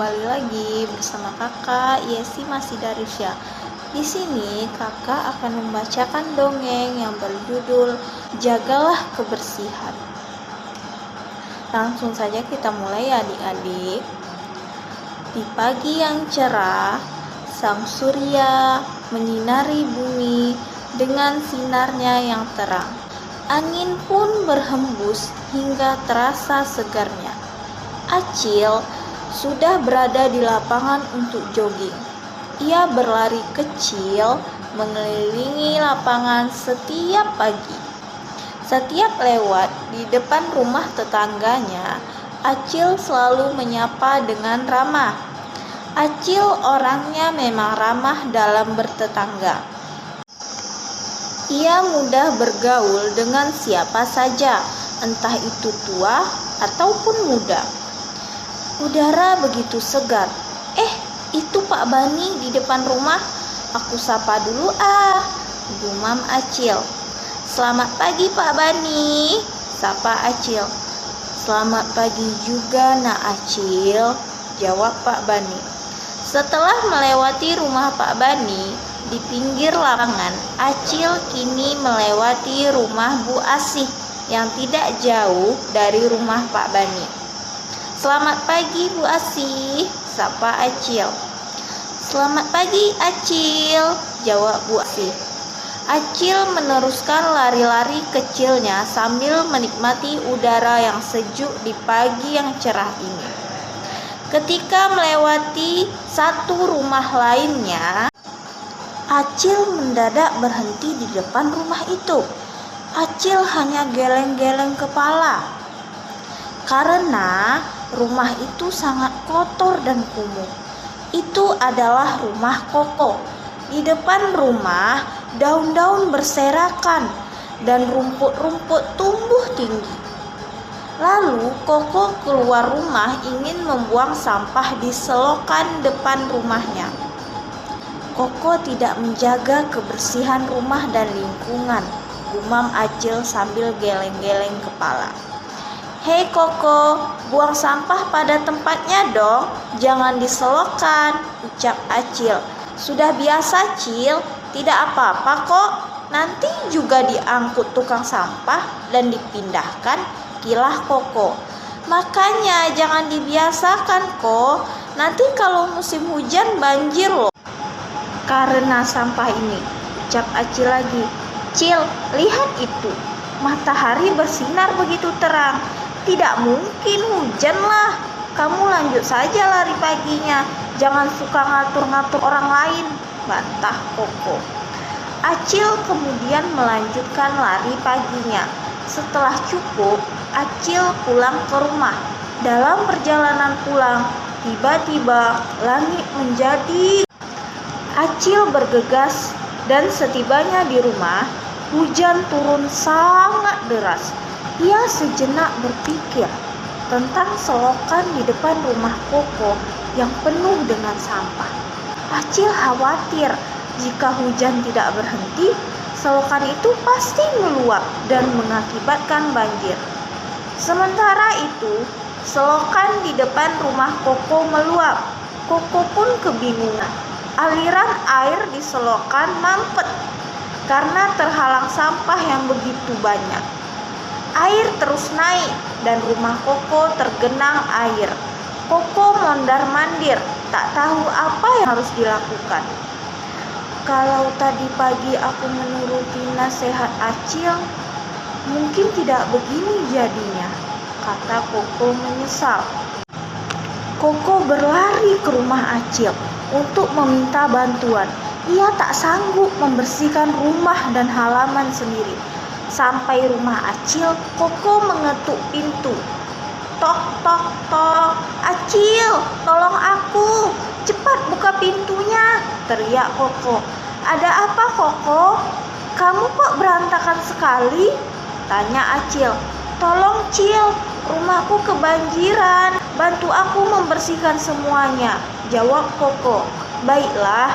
kembali lagi bersama kakak Yesi masih dari Syah. Di sini kakak akan membacakan dongeng yang berjudul Jagalah Kebersihan. Langsung saja kita mulai ya adik-adik. Di pagi yang cerah, sang surya menyinari bumi dengan sinarnya yang terang. Angin pun berhembus hingga terasa segarnya. Acil sudah berada di lapangan untuk jogging. Ia berlari kecil mengelilingi lapangan setiap pagi. Setiap lewat di depan rumah tetangganya, Acil selalu menyapa dengan ramah. Acil orangnya memang ramah dalam bertetangga. Ia mudah bergaul dengan siapa saja, entah itu tua ataupun muda. Udara begitu segar. Itu Pak Bani di depan rumah. Aku sapa dulu gumam Acil. Selamat pagi Pak Bani, sapa Acil. Selamat pagi juga nak Acil, jawab Pak Bani. Setelah melewati rumah Pak Bani, di pinggir lapangan, Acil kini melewati rumah Bu Asih yang tidak jauh dari rumah Pak Bani. Selamat pagi Bu Asih, sapa Acil. Selamat pagi Acil, jawab Bu Asih. Acil meneruskan lari-lari kecilnya sambil menikmati udara yang sejuk di pagi yang cerah ini. Ketika melewati satu rumah lainnya, Acil mendadak berhenti di depan rumah itu. Acil hanya geleng-geleng kepala karena rumah itu sangat kotor dan kumuh. Itu adalah rumah Koko. Di depan rumah, daun-daun berserakan dan rumput-rumput tumbuh tinggi. Lalu Koko keluar rumah ingin membuang sampah di selokan depan rumahnya. Koko tidak menjaga kebersihan rumah dan lingkungan, gumam Acil sambil geleng-geleng kepala. Hei Koko, buang sampah pada tempatnya dong, jangan diselokan, ucap Acil. Sudah biasa Cil, tidak apa-apa kok, nanti juga diangkut tukang sampah dan dipindahkan, kilah Koko. Makanya jangan dibiasakan kok, nanti kalau musim hujan banjir loh karena sampah ini, ucap Acil lagi. Cil, lihat itu, matahari bersinar begitu terang. Tidak mungkin hujan lah. Kamu lanjut saja lari paginya. Jangan suka ngatur-ngatur orang lain, bantah Koko. Acil kemudian melanjutkan lari paginya. Setelah cukup, Acil pulang ke rumah. Dalam perjalanan pulang, tiba-tiba langit menjadi. Acil bergegas dan setibanya di rumah, hujan turun sangat deras. Ia sejenak berpikir tentang selokan di depan rumah Koko yang penuh dengan sampah. Acil khawatir jika hujan tidak berhenti, selokan itu pasti meluap dan mengakibatkan banjir. Sementara itu, selokan di depan rumah Koko meluap. Koko pun kebingungan. Aliran air di selokan mampet karena terhalang sampah yang begitu banyak. Air terus naik dan rumah Koko tergenang air. Koko mondar-mandir, tak tahu apa yang harus dilakukan. Kalau tadi pagi aku menuruti nasihat Acil, mungkin tidak begini jadinya, kata Koko menyesal. Koko berlari ke rumah Acil untuk meminta bantuan. Ia tak sanggup membersihkan rumah dan halaman sendiri. Sampai rumah Acil, Koko mengetuk pintu. Tok, tok, tok. Acil, tolong aku. Cepat buka pintunya, teriak Koko. Ada apa Koko? Kamu kok berantakan sekali? Tanya Acil. Tolong Cil, rumahku kebanjiran. Bantu aku membersihkan semuanya, jawab Koko. Baiklah,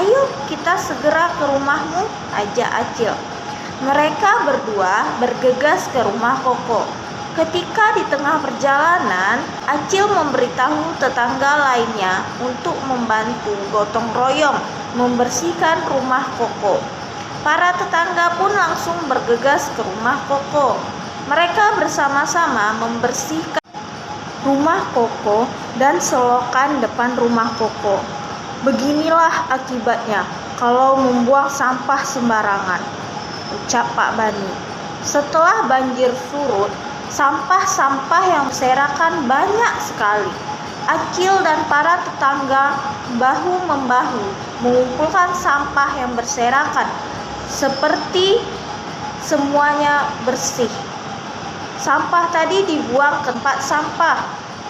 ayo kita segera ke rumahmu, ajak Acil. Mereka berdua bergegas ke rumah Koko. Ketika di tengah perjalanan, Acil memberitahu tetangga lainnya untuk membantu gotong royong membersihkan rumah Koko. Para tetangga pun langsung bergegas ke rumah Koko. Mereka bersama-sama membersihkan rumah Koko dan selokan depan rumah Koko. Beginilah akibatnya kalau membuang sampah sembarangan, ucap Pak Bani. Setelah banjir surut, sampah-sampah yang berserakan banyak sekali. Acil dan para tetangga bahu-membahu mengumpulkan sampah yang berserakan seperti semuanya bersih. Sampah tadi dibuang ke tempat sampah.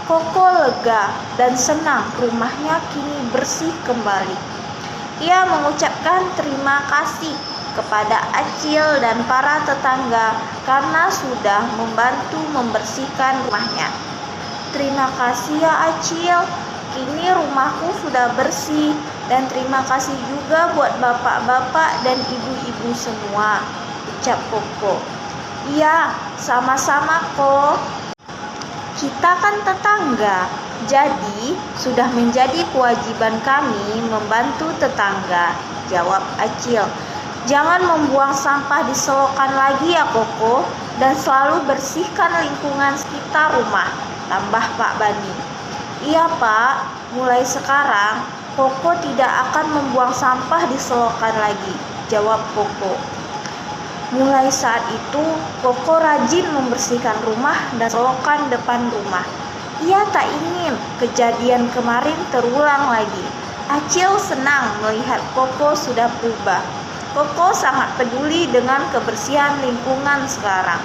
Koko lega dan senang rumahnya kini bersih kembali. Ia mengucapkan terima kasih kepada Acil dan para tetangga karena sudah membantu membersihkan rumahnya. Terima kasih ya Acil, kini rumahku sudah bersih, dan terima kasih juga buat bapak-bapak dan ibu-ibu semua, ucap Koko. Iya, sama-sama kok. Kita kan tetangga, jadi sudah menjadi kewajiban kami membantu tetangga, jawab Acil. Jangan membuang sampah di selokan lagi ya Koko, dan selalu bersihkan lingkungan sekitar rumah, tambah Pak Bani. Iya Pak, mulai sekarang Koko tidak akan membuang sampah di selokan lagi, jawab Koko. Mulai saat itu, Koko rajin membersihkan rumah dan selokan depan rumah. Ia tak ingin kejadian kemarin terulang lagi. Acil senang melihat Koko sudah berubah. Koko sangat peduli dengan kebersihan lingkungan sekarang.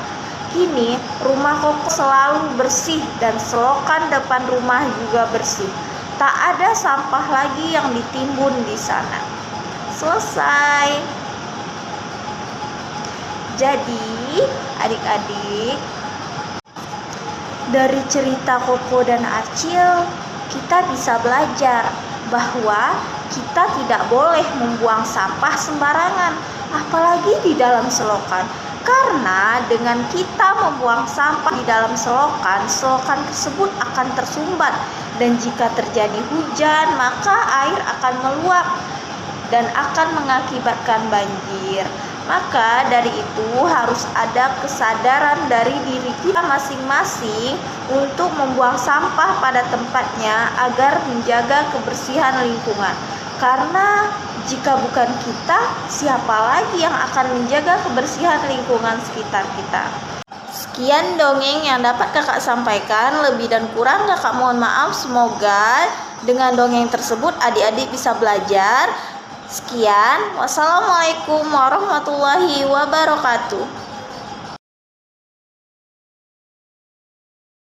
Kini, rumah Koko selalu bersih dan selokan depan rumah juga bersih. Tak ada sampah lagi yang ditimbun di sana. Selesai. Jadi, adik-adik, dari cerita Koko dan Acil, kita bisa belajar bahwa kita tidak boleh membuang sampah sembarangan, apalagi di dalam selokan. Karena dengan kita membuang sampah di dalam selokan, selokan tersebut akan tersumbat, dan jika terjadi hujan, maka air akan meluap dan akan mengakibatkan banjir. Maka dari itu harus ada kesadaran dari diri kita masing-masing untuk membuang sampah pada tempatnya agar menjaga kebersihan lingkungan. Karena jika bukan kita, siapa lagi yang akan menjaga kebersihan lingkungan sekitar kita? Sekian dongeng yang dapat kakak sampaikan. Lebih dan kurang kakak mohon maaf. Semoga dengan dongeng tersebut adik-adik bisa belajar. Sekian, wassalamualaikum warahmatullahi wabarakatuh.